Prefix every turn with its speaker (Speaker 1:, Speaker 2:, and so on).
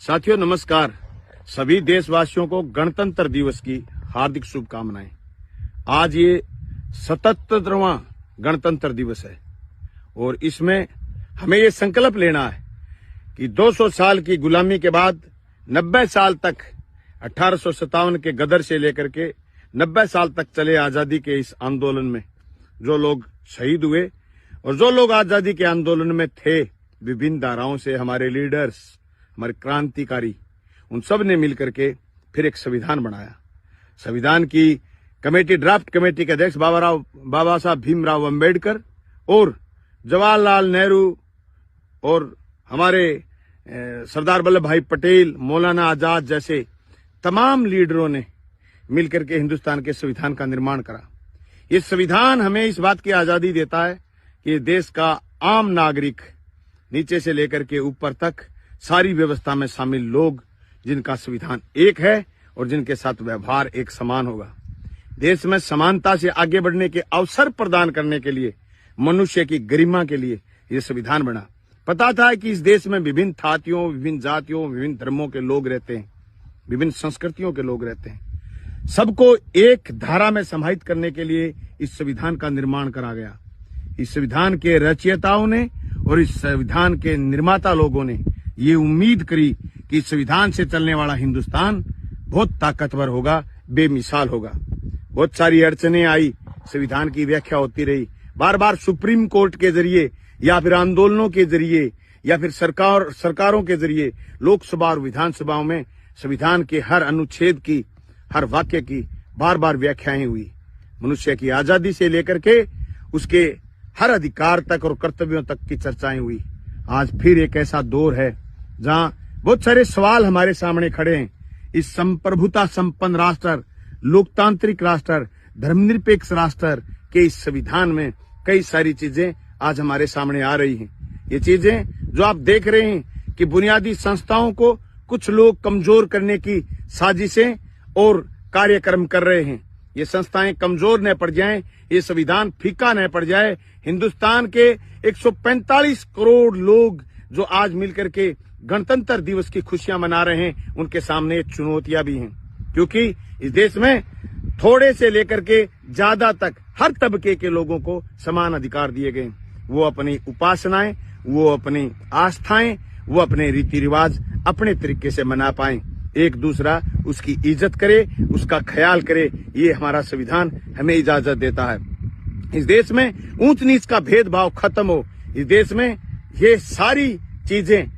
Speaker 1: साथियों नमस्कार। सभी देशवासियों को गणतंत्र दिवस की हार्दिक शुभकामनाएं। आज ये 77वां गणतंत्र दिवस है और इसमें हमें ये संकल्प लेना है कि 200 साल की गुलामी के बाद 90 साल तक 1857 के गदर से लेकर के 90 साल तक चले आजादी के इस आंदोलन में जो लोग शहीद हुए और जो लोग आजादी के आंदोलन में थे, विभिन्न धाराओं से हमारे लीडर्स, हमारे क्रांतिकारी, उन सब ने मिलकर के फिर एक संविधान बनाया। संविधान की कमेटी, ड्राफ्ट कमेटी के अध्यक्ष बाबा साहब भीमराव अंबेडकर और जवाहरलाल नेहरू और हमारे सरदार वल्लभ भाई पटेल, मौलाना आजाद जैसे तमाम लीडरों ने मिलकर के हिंदुस्तान के संविधान का निर्माण करा। ये संविधान हमें इस बात की आजादी देता है कि देश का आम नागरिक नीचे से लेकर के ऊपर तक सारी व्यवस्था में शामिल लोग, जिनका संविधान एक है और जिनके साथ व्यवहार एक समान होगा। देश में समानता से आगे बढ़ने के अवसर प्रदान करने के लिए, मनुष्य की गरिमा के लिए ये संविधान बना। पता था कि इस देश में विभिन्न जातियों, विभिन्न जातियों, विभिन्न धर्मों के लोग रहते हैं, विभिन्न संस्कृतियों के लोग रहते हैं। सबको एक धारा में समाहित करने के लिए इस संविधान का निर्माण करा गया। इस संविधान के रचयिताओं ने और इस संविधान के निर्माता लोगों ने ये उम्मीद करी कि इस संविधान से चलने वाला हिंदुस्तान बहुत ताकतवर होगा, बेमिसाल होगा। बहुत सारी अड़चने आई, संविधान की व्याख्या होती रही, बार बार सुप्रीम कोर्ट के जरिए या फिर आंदोलनों के जरिए या फिर सरकारों के जरिए लोकसभा और विधानसभाओं में संविधान के हर अनुच्छेद की, हर वाक्य की बार बार व्याख्याएं हुई। मनुष्य की आजादी से लेकर के उसके हर अधिकार तक और कर्तव्यों तक की चर्चाएं हुई। आज फिर एक ऐसा दौर है जहां बहुत सारे सवाल हमारे सामने खड़े हैं। इस संप्रभुता संपन्न राष्ट्र, लोकतांत्रिक राष्ट्र, धर्मनिरपेक्ष राष्ट्र के इस संविधान में कई सारी चीजें आज हमारे सामने आ रही हैं। ये चीजें जो आप देख रहे हैं कि बुनियादी संस्थाओं को कुछ लोग कमजोर करने की साजिशें और कार्यक्रम कर रहे हैं। ये संस्थाएं कमजोर न पड़ जाएं, ये संविधान फीका न पड़ जाए। हिंदुस्तान के 145 करोड़ लोग जो आज मिलकर के गणतंत्र दिवस की खुशियां मना रहे हैं, उनके सामने चुनौतियां भी हैं, क्योंकि इस देश में थोड़े से लेकर के ज्यादा तक हर तबके के लोगों को समान अधिकार दिए गए। वो अपनी उपासनाएं, वो अपनी आस्थाएं, वो अपने रीति रिवाज अपने तरीके से मना पाएं। एक दूसरा उसकी इज्जत करे, उसका ख्याल करे, ये हमारा संविधान हमें इजाजत देता है। इस देश में ऊंच नीच का भेदभाव खत्म हो, इस देश में ये सारी चीजें